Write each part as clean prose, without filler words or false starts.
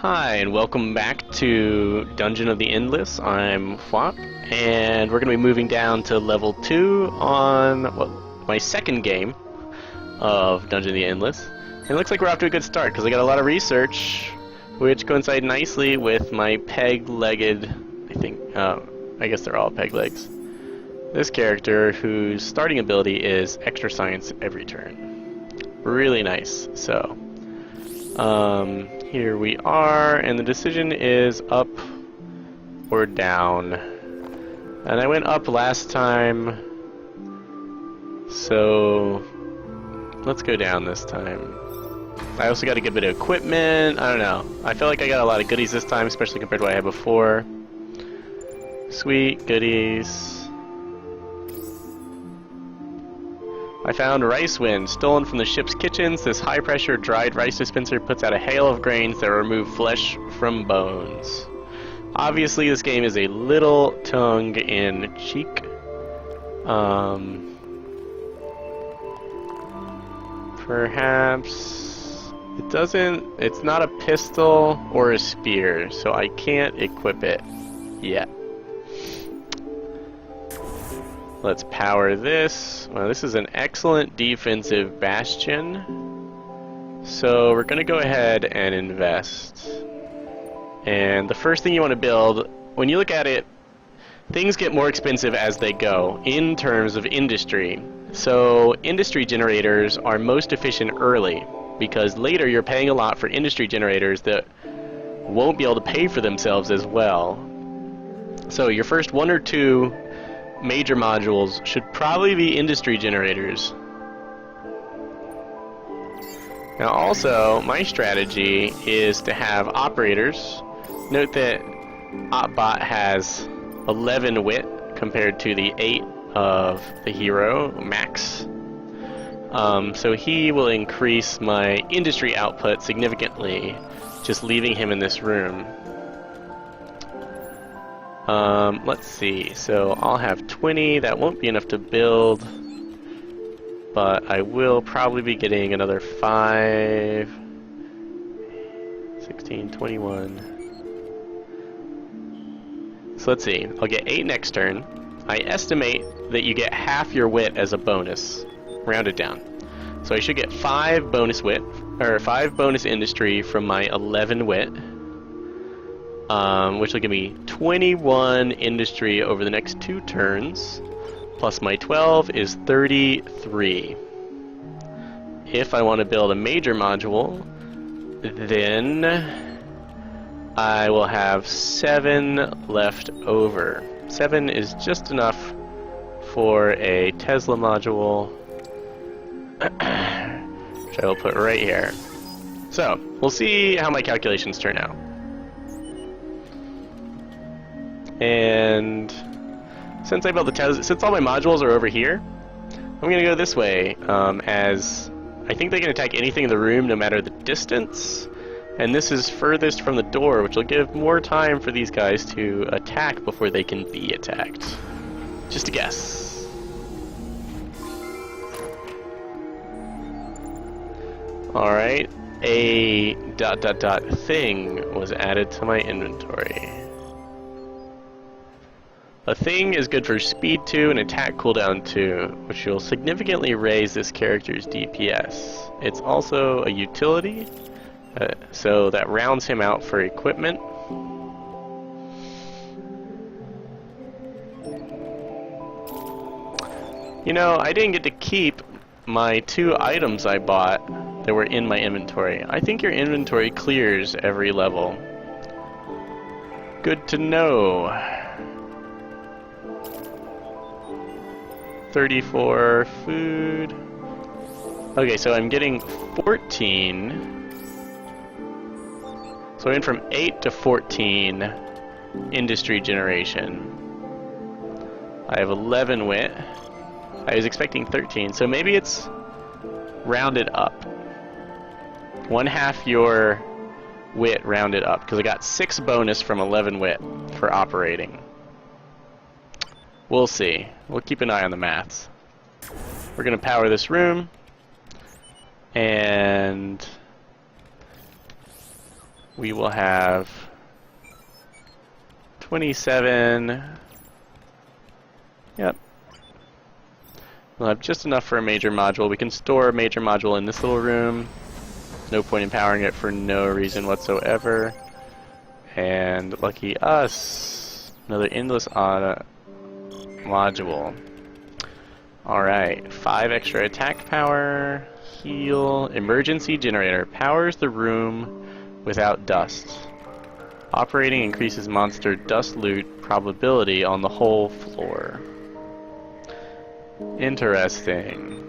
Hi, and welcome back to Dungeon of the Endless. I'm Flop, and we're going to be moving down to level 2 on my second game of Dungeon of the Endless. And it looks like we're off to a good start, because I got a lot of research, which coincide nicely with my peg-legged, I guess they're all peg legs. This character, whose starting ability is extra science every turn. Really nice, so... here we are, and the decision is up or down. And I went up last time, so let's go down this time. I also got a good bit of equipment. I don't know. I feel like I got a lot of goodies this time, especially compared to what I had before. Sweet goodies. I found rice wind, stolen from the ship's kitchens. This high-pressure dried rice dispenser puts out a hail of grains that remove flesh from bones. Obviously, this game is a little tongue-in-cheek. Perhaps it doesn't. It's not a pistol or a spear, so I can't equip it yet. Let's power this. Well, this is an excellent defensive bastion. So we're going to go ahead and invest. And the first thing you want to build, when you look at it, things get more expensive as they go in terms of industry. So industry generators are most efficient early, because later you're paying a lot for industry generators that won't be able to pay for themselves as well. So your first one or two major modules should probably be industry generators. Now also, my strategy is to have operators. Note that Opbot has 11 wit compared to the 8 of the hero, Max. So he will increase my industry output significantly, just leaving him in this room. Let's see, so I'll have 20, that won't be enough to build, but I will probably be getting another 5, 16, 21. So let's see, I'll get 8 next turn. I estimate that you get half your wit as a bonus, rounded down. So I should get 5 bonus wit, or 5 bonus industry from my 11 wit. Which will give me 21 industry over the next 2 turns, plus my 12 is 33. If I want to build a major module, then I will have 7 left over. 7 is just enough for a Tesla module, which I will put right here. So, we'll see how my calculations turn out. And since I built the Tesla, since all my modules are over here, I'm going to go this way, as I think they can attack anything in the room no matter the distance, and this is furthest from the door, which will give more time for these guys to attack before they can be attacked. Just a guess. Alright, a ... thing was added to my inventory. A thing is good for speed 2 and attack cooldown 2, which will significantly raise this character's DPS. It's also a utility, so that rounds him out for equipment. You know, I didn't get to keep my 2 items I bought that were in my inventory. I think your inventory clears every level. Good to know. 34 food. Okay, so I'm getting 14. So I went from 8 to 14 industry generation. I have 11 wit. I was expecting 13, so maybe it's rounded up. 1/2 your wit rounded up, because I got 6 bonus from 11 wit for operating. We'll see. We'll keep an eye on the maths. We're going to power this room, and we will have 27. Yep. We'll have just enough for a major module. We can store a major module in this little room. No point in powering it for no reason whatsoever. And lucky us, another endless module. Alright, 5 extra attack power, heal, emergency generator, powers the room without dust. Operating increases monster dust loot probability on the whole floor. Interesting.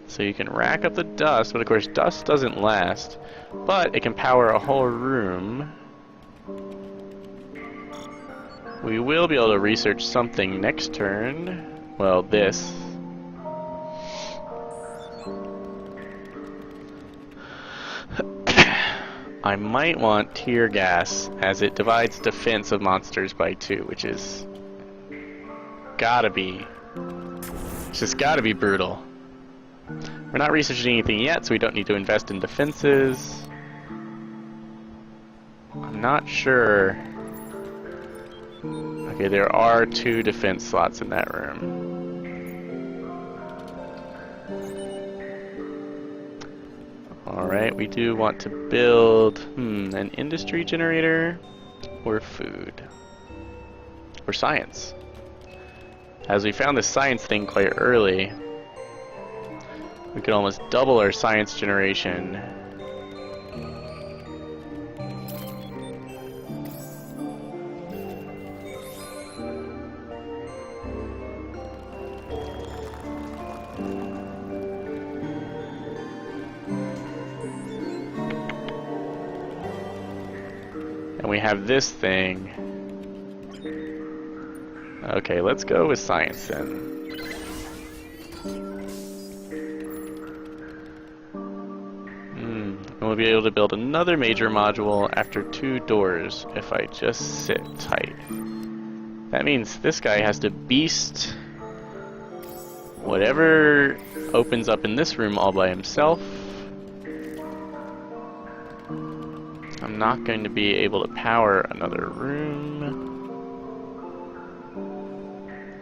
So you can rack up the dust, but of course dust doesn't last. But it can power a whole room. We will be able to research something next turn. Well, this. I might want tear gas, as it divides defense of monsters by 2, which is it's just gotta be brutal. We're not researching anything yet, so we don't need to invest in defenses. I'm not sure. Okay, there are 2 defense slots in that room. Alright, we do want to build an industry generator or food or science. As we found this science thing quite early, we could almost double our science generation. And we have this thing. Okay, let's go with science then. And we'll be able to build another major module after 2 doors if I just sit tight. That means this guy has to beast whatever opens up in this room all by himself. I'm not going to be able to power another room.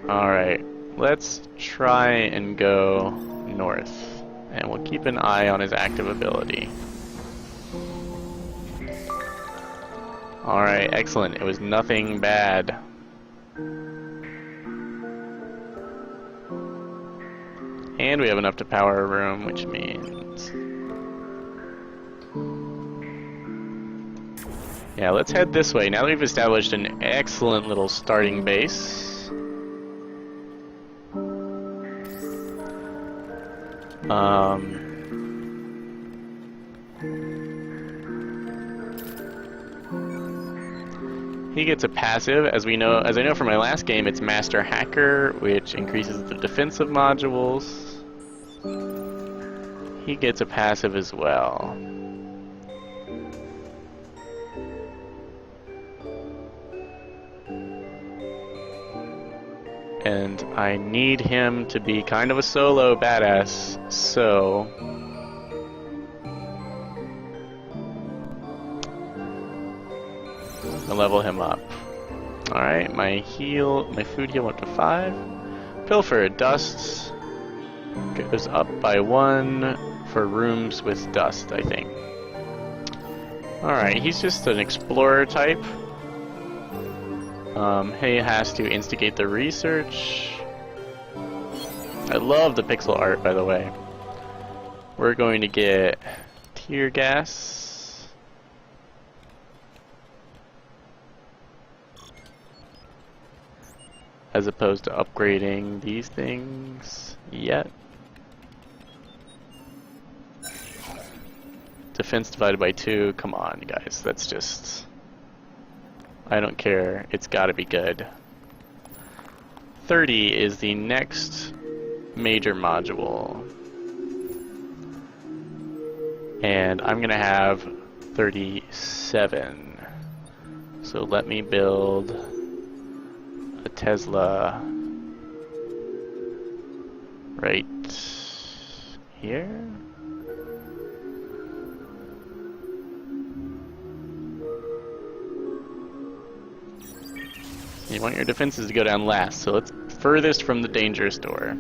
Alright, let's try and go north. And we'll keep an eye on his active ability. Alright, excellent. It was nothing bad. And we have enough to power a room, which means... yeah, let's head this way. Now that we've established an excellent little starting base. He gets a passive, as I know from my last game, it's Master Hacker, which increases the defensive modules. He gets a passive as well. And I need him to be kind of a solo badass, so... I'll level him up. Alright, my food heal went to 5. Pilfer, dust goes up by 1 for rooms with dust, I think. Alright, he's just an explorer type. He has to instigate the research. I love the pixel art, by the way. We're going to get tear gas. As opposed to upgrading these things yet. Defense divided by 2, come on guys, that's just... I don't care, it's gotta be good. 30 is the next major module. And I'm gonna have 37. So let me build a Tesla right here. You want your defenses to go down last, so let's furthest from the dangerous door.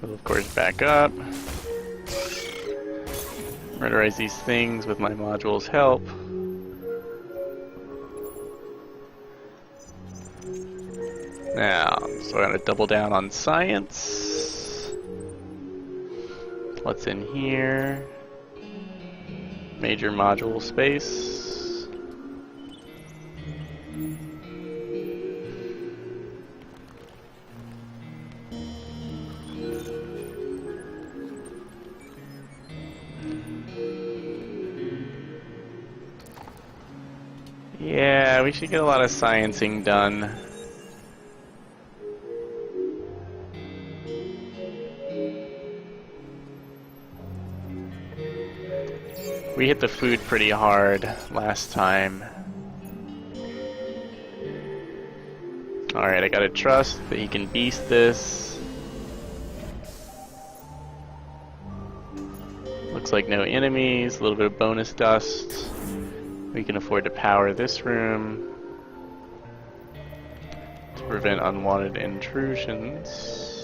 We'll of course back up. Murderize these things with my module's help. Now, so I'm gonna double down on science. What's in here? Major module space. Yeah, we should get a lot of sciencing done. We hit the food pretty hard last time. Alright, I gotta trust that he can beast this. Looks like no enemies, a little bit of bonus dust. We can afford to power this room to prevent unwanted intrusions.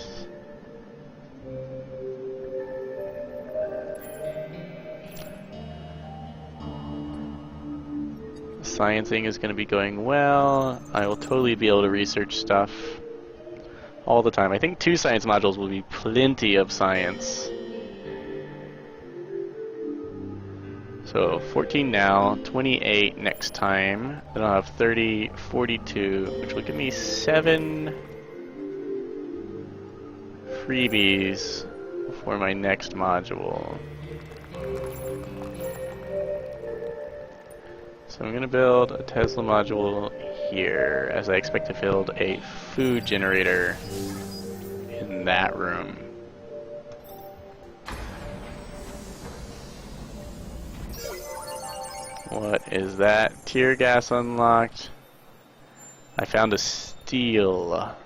Sciencing is going to be going well. I will totally be able to research stuff all the time. I think 2 science modules will be plenty of science. So 14 now, 28 next time. Then I'll have 30, 42, which will give me 7 freebies for my next module. So I'm going to build a Tesla module here, as I expect to build a food generator in that room. What is that? Tear gas unlocked. I found a steel.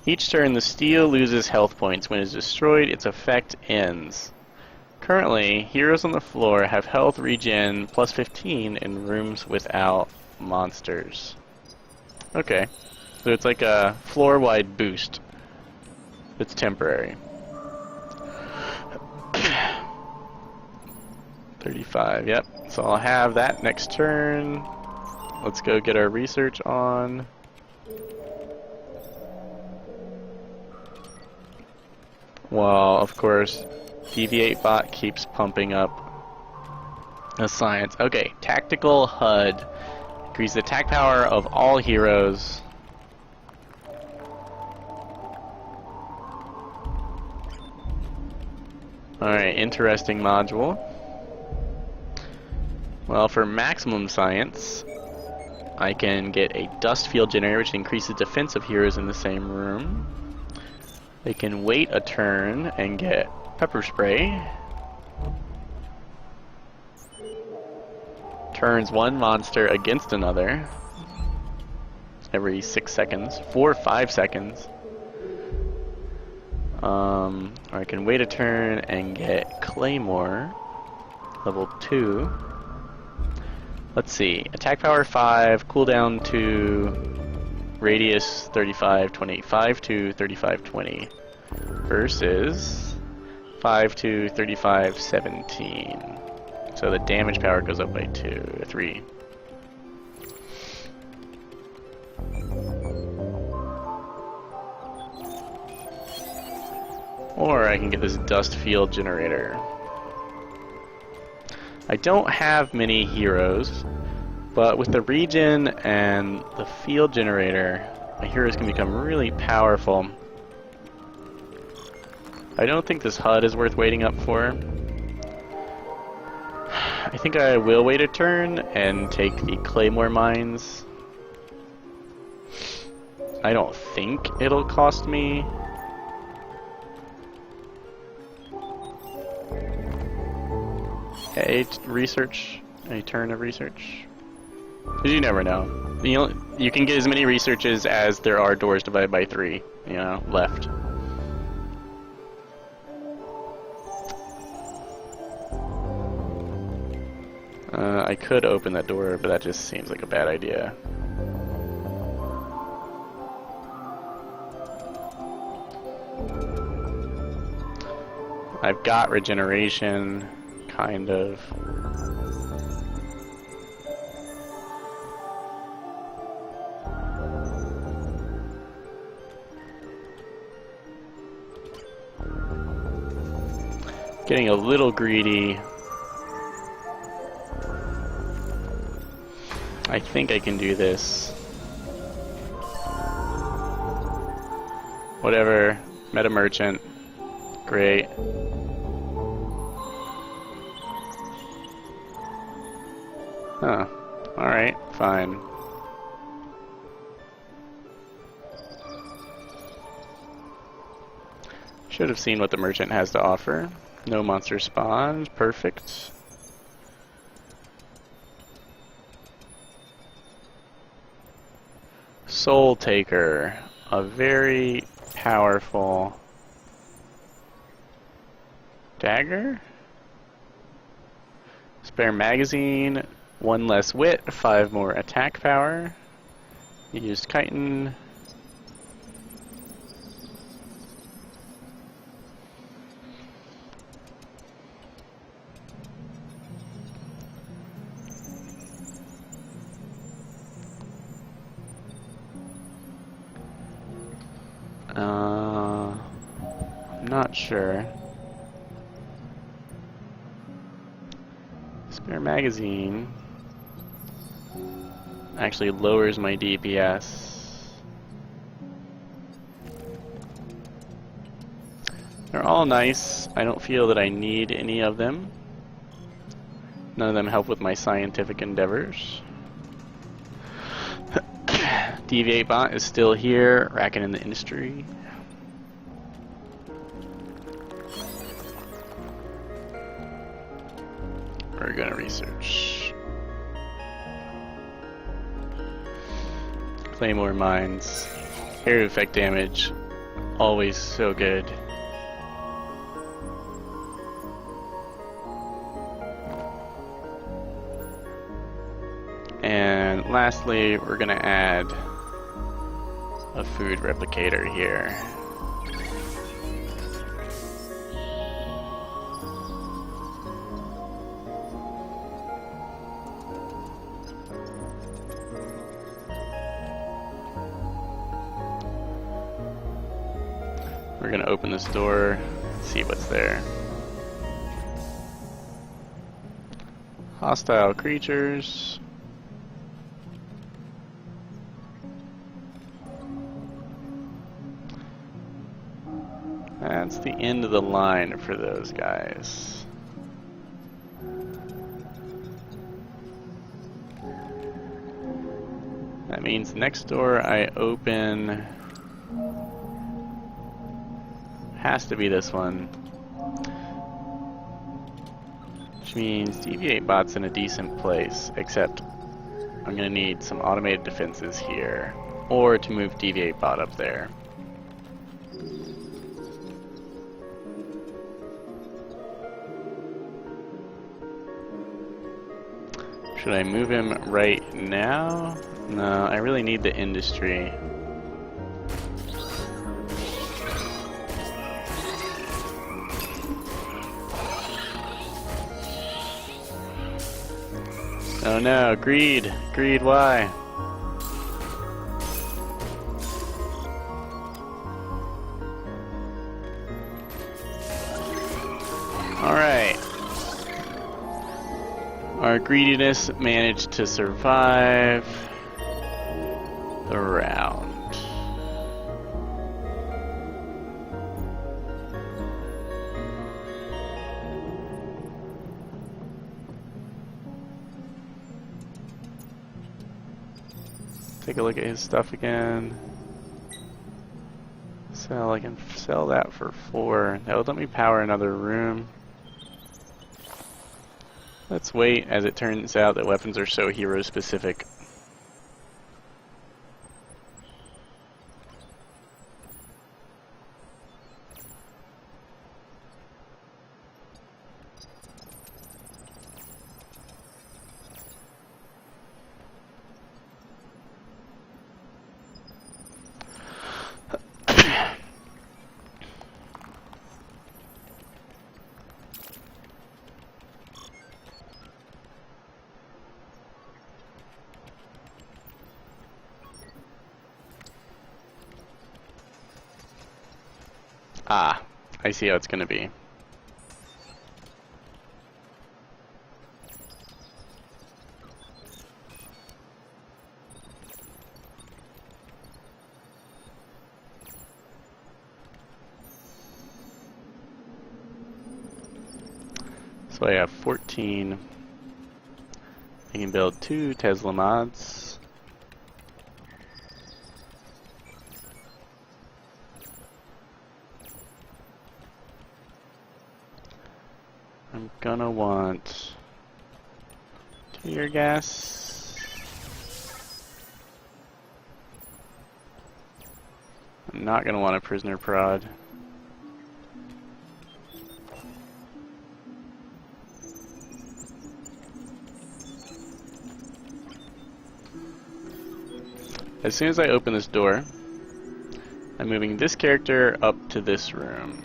Each turn, the steel loses health points. When it is destroyed, its effect ends. Currently, heroes on the floor have health regen plus 15 in rooms without monsters. Okay, so it's like a floor-wide boost. It's temporary. 35, yep. So I'll have that next turn. Let's go get our research on. Well, of course, Deviate Bot keeps pumping up the science. Okay, Tactical HUD. Increase the attack power of all heroes. Alright, interesting module. Well, for maximum science, I can get a dust field generator, which increases defense of heroes in the same room. They can wait a turn and get pepper spray. Turns one monster against another every 6 seconds, 4 or 5 seconds. Or I can wait a turn and get Claymore, level 2. Let's see, attack power 5, cooldown 2, radius 35, 20, 5 to 35, 20 versus 5 to 35, 17. So the damage power goes up by 3. Or I can get this dust field generator. I don't have many heroes, but with the regen and the field generator, my heroes can become really powerful. I don't think this HUD is worth waiting up for. I think I will wait a turn and take the Claymore mines. I don't think it'll cost me. A turn of research. Because you never know. You You can get as many researches as there are doors divided by 3, you know, left. I could open that door, but that just seems like a bad idea. I've got regeneration, kind of. Getting a little greedy. I think I can do this. Whatever. Meta merchant. Great. Huh. Alright, fine. Should have seen what the merchant has to offer. No monster spawns. Perfect. Soul Taker. A very powerful dagger. Spare magazine. 1 less wit. 5 more attack power. Used chitin. I'm not sure. Spare magazine actually lowers my DPS. They're all nice. I don't feel that I need any of them. None of them help with my scientific endeavors. Deviate bot is still here, racking in the industry. We're gonna research. Claymore mines. Area effect damage. Always so good. And lastly, we're gonna add a food replicator here. We're gonna open this door, see what's there. Hostile creatures. That's the end of the line for those guys. That means next door I open has to be this one. Which means Deviate Bot's in a decent place, except I'm gonna need some automated defenses here, or to move Deviate Bot up there. Should I move him right now? No, I really need the industry. Oh no, greed! Greed, why? Alright. Our greediness managed to survive the round. Take a look at his stuff again. Sell, I can sell that for 4. That would let me power another room. Let's wait, as it turns out that weapons are so hero specific. Ah, I see how it's going to be. So I have 14. I can build 2 Tesla mods. I'm gonna want tear gas. I'm not gonna want a prisoner prod. As soon as I open this door, I'm moving this character up to this room.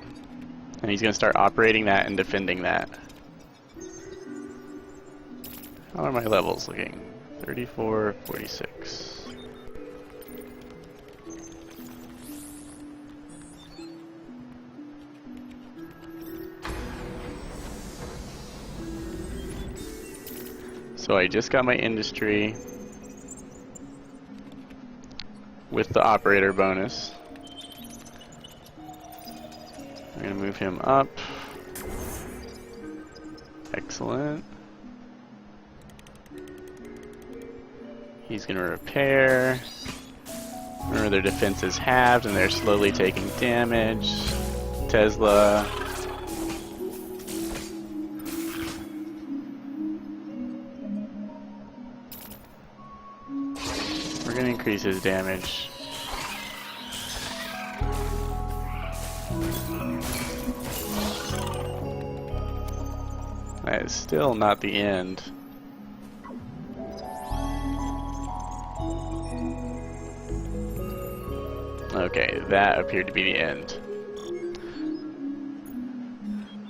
And he's going to start operating that and defending that. How are my levels looking? 34, 46. So I just got my industry with the operator bonus. I'm going to move him up. Excellent. He's going to repair. Remember, their defense is halved and they're slowly taking damage. Tesla. We're going to increase his damage. That is still not the end. Okay, that appeared to be the end.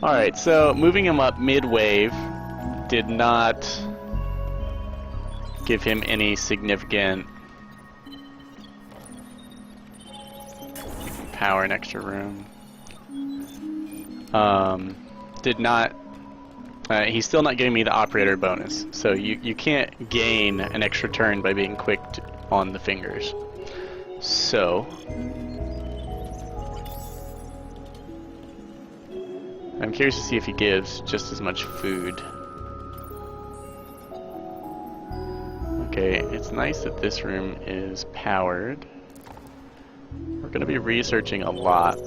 Alright, so moving him up mid-wave did not give him any significant power and extra room. Did not. He's still not giving me the operator bonus, so you can't gain an extra turn by being quick on the fingers. So I'm curious to see if he gives just as much food. Okay, it's nice that this room is powered. We're going to be researching a lot.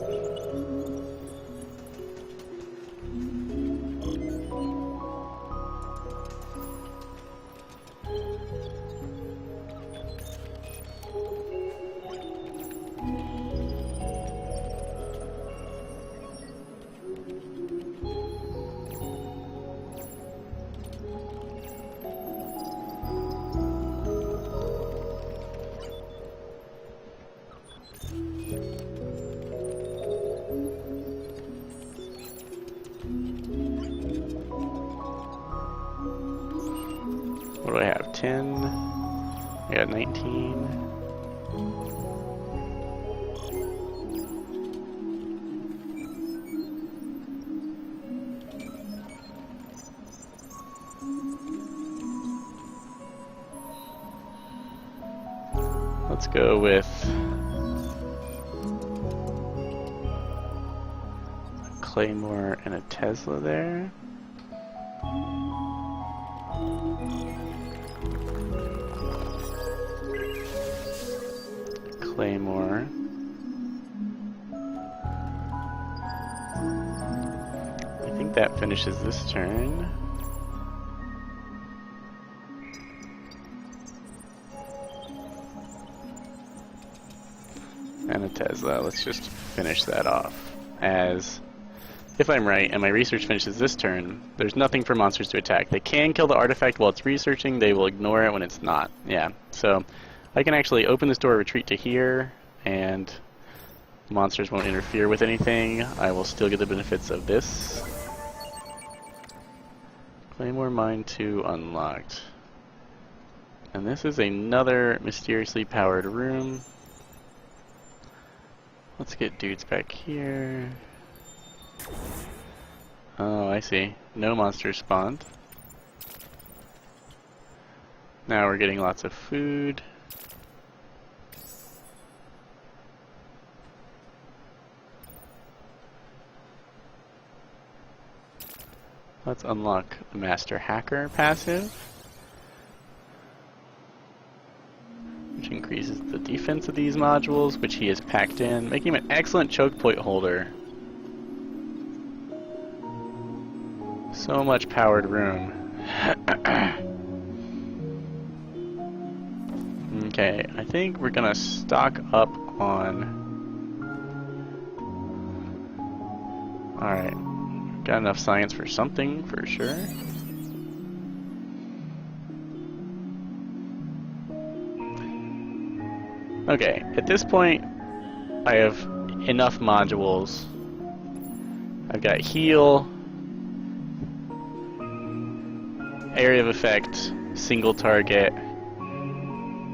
What do I have? 10? I got 19. Let's go with a Claymore and a Tesla there. Claymore. I think that finishes this turn. And a Tesla. Let's just finish that off. As, if I'm right, and my research finishes this turn, there's nothing for monsters to attack. They can kill the artifact while it's researching, they will ignore it when it's not. Yeah, so I can actually open this door, retreat to here, and monsters won't interfere with anything. I will still get the benefits of this. Claymore Mine 2 unlocked. And this is another mysteriously powered room. Let's get dudes back here. Oh, I see. No monsters spawned. Now we're getting lots of food. Let's unlock the Master Hacker passive, which increases the defense of these modules, which he has packed in, making him an excellent choke point holder. So much powered room. Okay, I think we're gonna stock up on... Alright, got enough science for something, for sure. Okay, at this point, I have enough modules. I've got heal, area of effect, single target,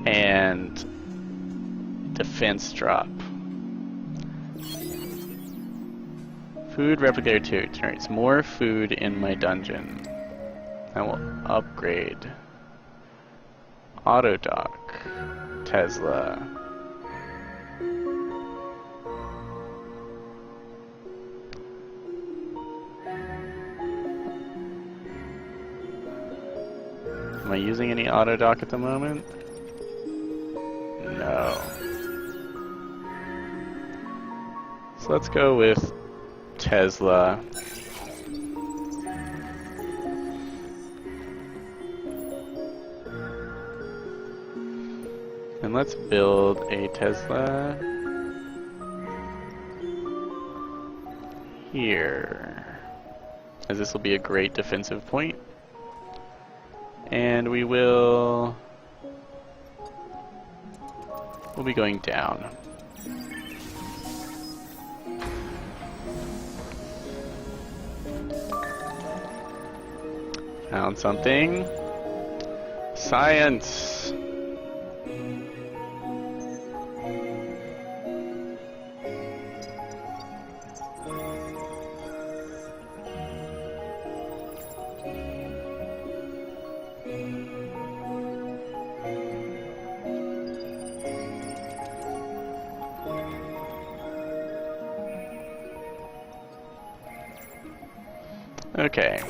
and defense drop. Food replicator 2 generates more food in my dungeon. I will upgrade. Auto dock. Tesla. Am I using any auto dock at the moment? No. So let's go with Tesla. And let's build a Tesla here, as this will be a great defensive point. And we'll be going down. Found something. Science. Okay.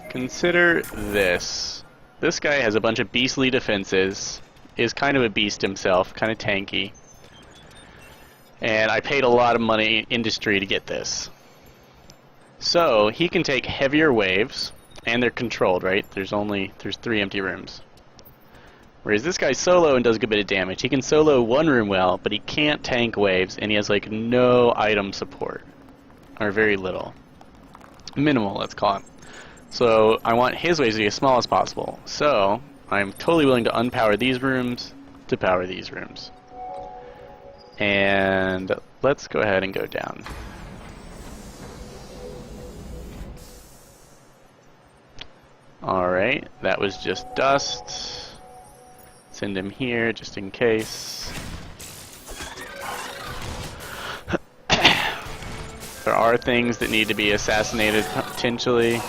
Consider this. This guy has a bunch of beastly defenses, is kind of a beast himself, kind of tanky. And I paid a lot of money in industry to get this. So, he can take heavier waves, and they're controlled, right? There's 3 empty rooms. Whereas this guy's solo and does a good bit of damage. He can solo one room well, but he can't tank waves, and he has like no item support. Or very little. Minimal, let's call it. So I want his waves to be as small as possible. So I'm totally willing to unpower these rooms to power these rooms. And let's go ahead and go down. Alright, that was just dust. Send him here just in case. There are things that need to be assassinated potentially.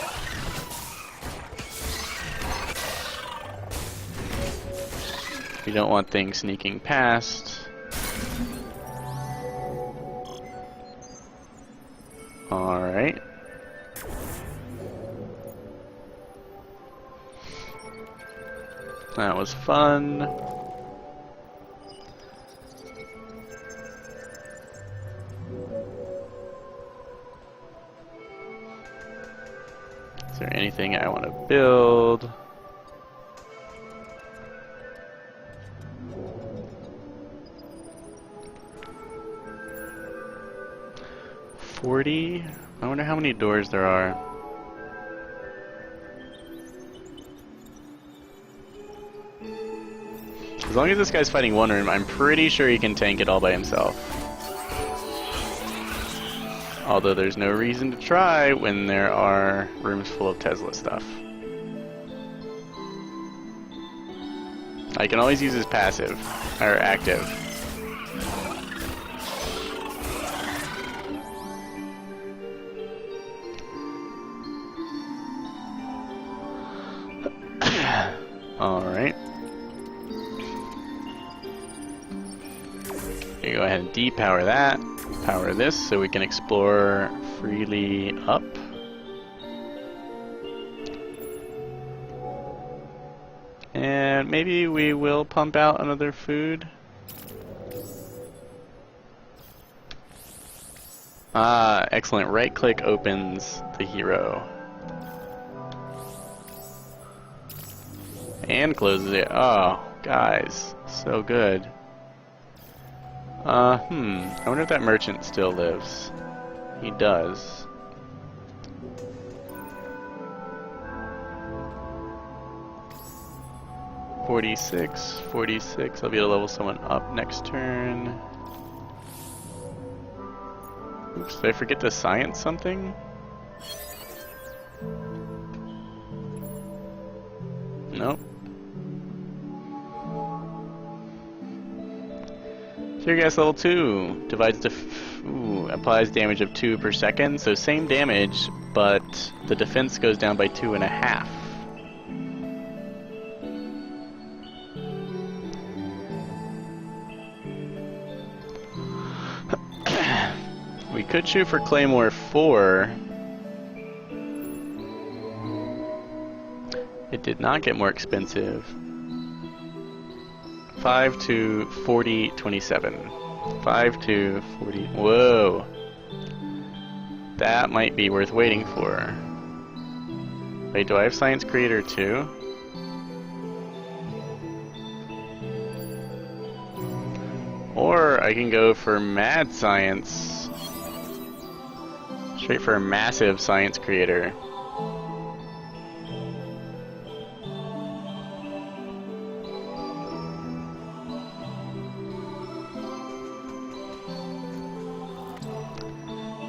We don't want things sneaking past. Alright. That was fun. Is there anything I want to build? $40? I wonder how many doors there are. As long as this guy's fighting one room, I'm pretty sure he can tank it all by himself. Although there's no reason to try when there are rooms full of Tesla stuff. I can always use his passive, or active. we go ahead and depower that. Power this so we can explore freely up. And maybe we will pump out another food. Ah, excellent. Right click opens the hero. And closes it. Oh, guys, so good. I wonder if that merchant still lives. He does. $46, $46. I'll be able to level someone up next turn. Oops, did I forget to science something? Nope. Tear gas level 2 divides applies damage of 2 per second, so same damage, but the defense goes down by 2.5. We could shoot for Claymore 4. It did not get more expensive. 5 to 40, 27. 5 to 40. Whoa. That might be worth waiting for. Wait, do I have Science Creator too? Or I can go for Mad Science. Straight for a massive Science Creator.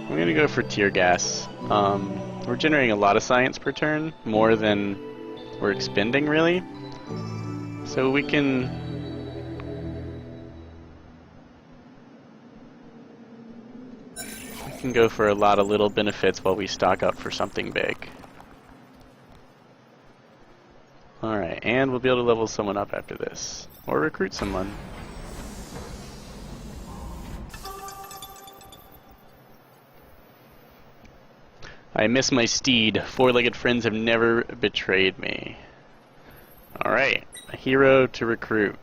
I'm gonna go for Tear Gas. We're generating a lot of science per turn, more than we're expending really. So we can go for a lot of little benefits while we stock up for something big. Alright, and we'll be able to level someone up after this. Or recruit someone. I miss my steed. Four-legged friends have never betrayed me. Alright, a hero to recruit.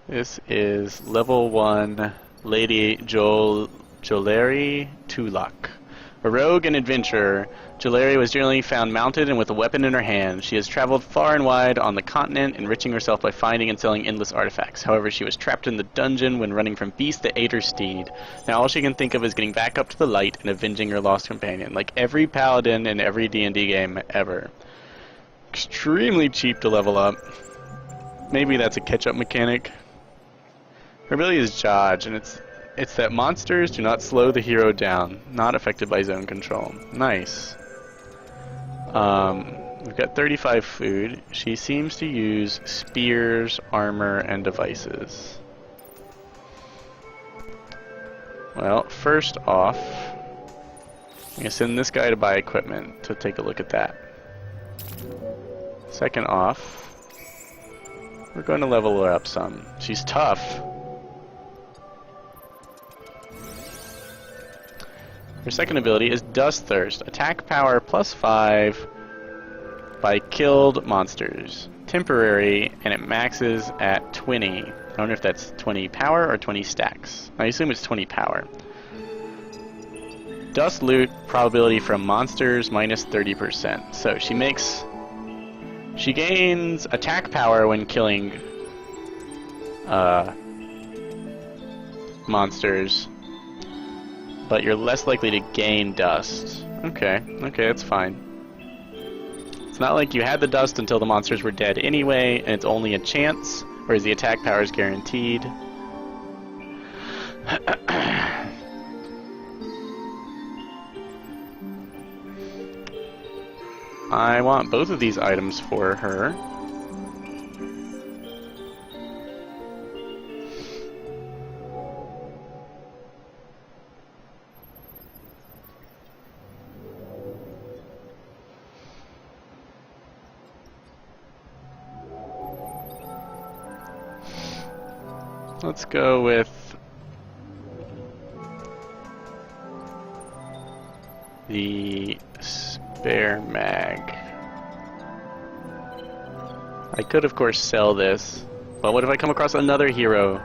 This is level 1 Lady Jolary Tulak. A rogue and adventurer, Jolary was generally found mounted and with a weapon in her hand. She has traveled far and wide on the continent, enriching herself by finding and selling endless artifacts. However, she was trapped in the dungeon when running from beasts that ate her steed. Now all she can think of is getting back up to the light and avenging her lost companion, like every paladin in every D&D game ever. Extremely cheap to level up. Maybe that's a catch-up mechanic. Her ability is Dodge, and it's that monsters do not slow the hero down, not affected by zone control. Nice. We've got 35 food. She seems to use spears, armor, and devices. Well, first off, I'm going to send this guy to buy equipment to take a look at that. Second off, we're going to level her up some. She's tough. Her second ability is Dust Thirst. Attack power +5 by killed monsters. Temporary, and it maxes at 20. I wonder if that's 20 power or 20 stacks. I assume it's 20 power. Dust loot probability from monsters -30%. So she gains attack power when killing monsters, but you're less likely to gain dust. Okay, that's fine. It's not like you had the dust until the monsters were dead anyway, and it's only a chance, whereas the attack power is guaranteed. I want both of these items for her. Let's go with the spare mag. I could, of course, sell this, but what if I come across another hero?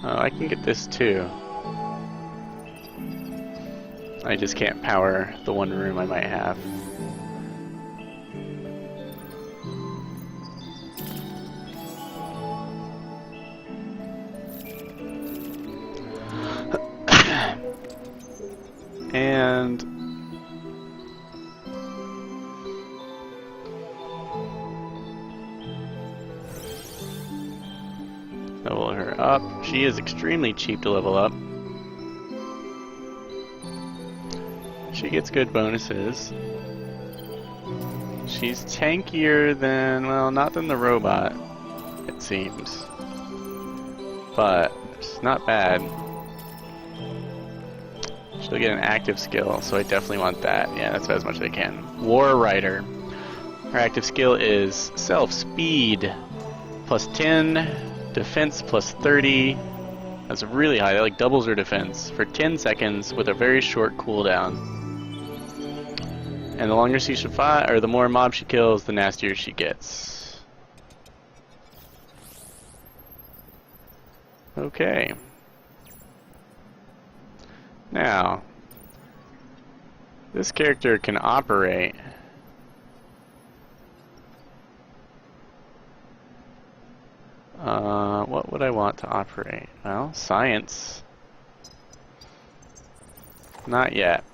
Oh, I can get this too. I just can't power the one room I might have. And level her up. She is extremely cheap to level up. She gets good bonuses. She's tankier than, well, not than the robot, it seems. But it's not bad. She'll get an active skill, so I definitely want that. Yeah, that's about as much as I can. War Rider. Her active skill is Self-Speed plus 10, Defense plus 30. That's really high. That like doubles her defense for 10 seconds with a very short cooldown. And the longer she should fight, or the more mobs she kills, the nastier she gets. Okay. Now, this character can operate. What would I want to operate? Well, science. Not yet.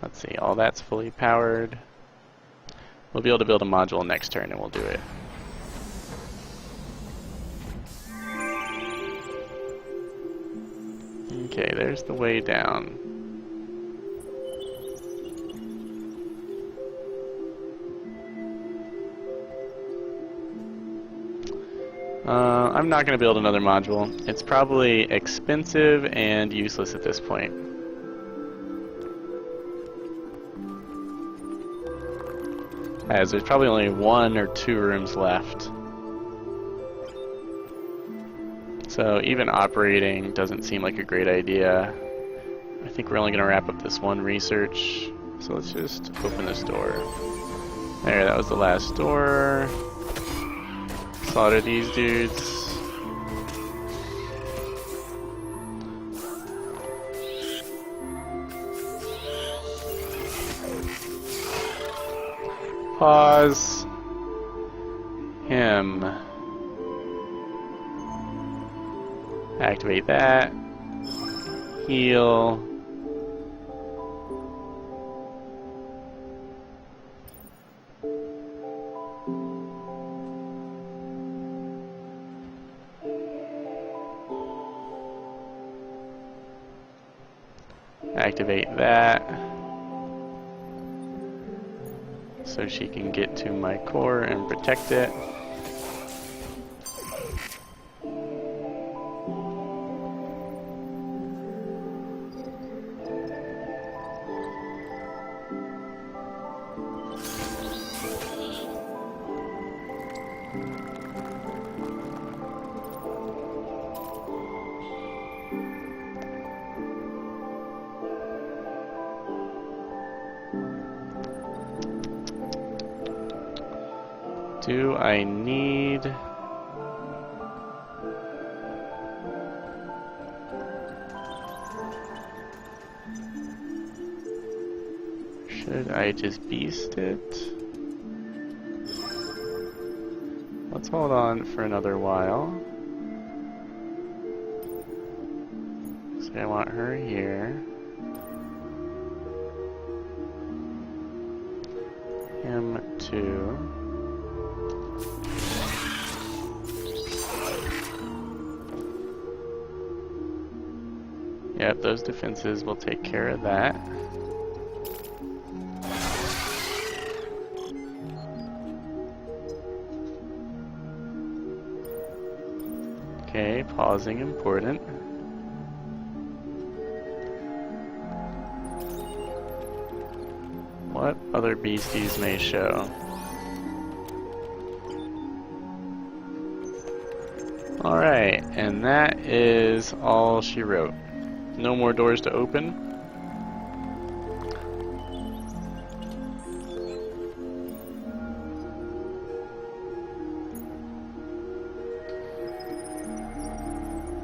Let's see, all that's fully powered. We'll be able to build a module next turn and we'll do it. Okay, there's the way down. I'm not going to build another module. It's probably expensive and useless at this point. As there's probably only 1 or 2 rooms left. So even operating doesn't seem like a great idea. I think we're only going to wrap up this one research. So let's just open this door. There, that was the last door. Slaughter these dudes. Pause. Him. Activate that. Heal. Activate that. So she can get to my core and protect it. Do I need... Should I just beast it? Let's hold on for another while. So I want her here. Him too. Yep, those defenses will take care of that. Okay, pausing important. What other beasties may show? Alright, and that is all she wrote. No more doors to open.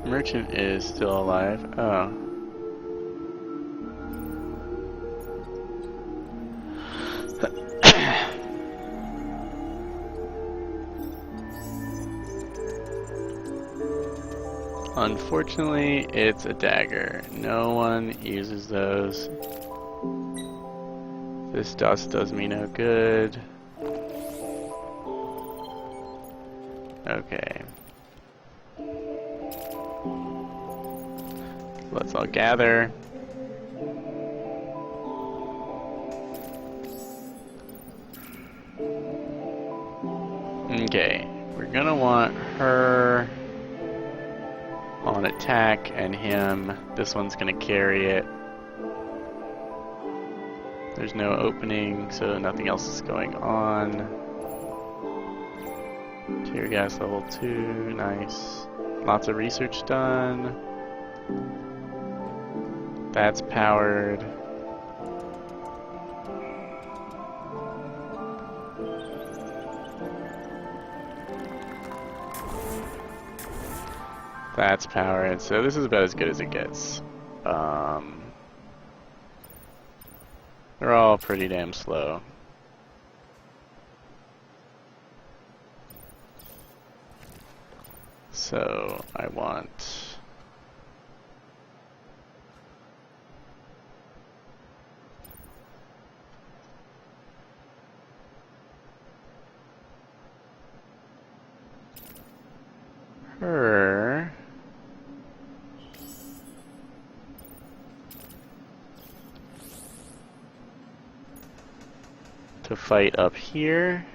Merchant is still alive. Oh. Unfortunately, it's a dagger. No one uses those. This dust does me no good. Okay. Let's all gather. Okay, we're gonna want her on attack and him. This one's gonna carry it. There's no opening, so nothing else is going on. Tear gas level 2, nice. Lots of research done. That's powered. That's powered, so this is about as good as it gets. They're all pretty damn slow. So I want her to fight up here.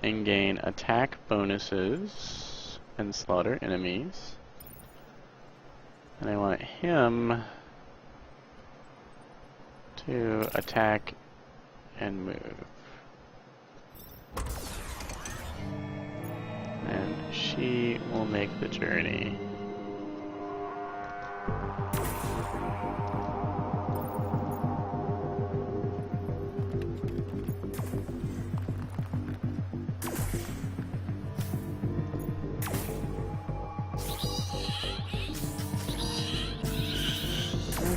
And gain attack bonuses and slaughter enemies. And I want him to attack and move. And she will make the journey.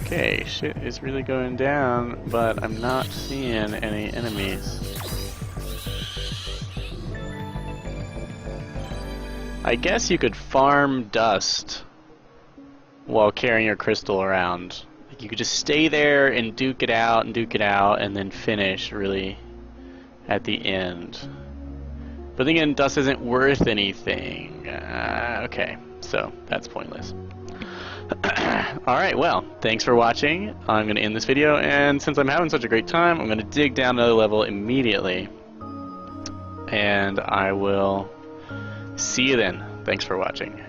Okay, shit is really going down, but I'm not seeing any enemies. I guess you could farm dust while carrying your crystal around. Like you could just stay there and duke it out and then finish really at the end. But then again, dust isn't worth anything. Okay, so that's pointless. Alright, well, thanks for watching. I'm going to end this video, and since I'm having such a great time, I'm going to dig down another level immediately. And I will see you then. Thanks for watching.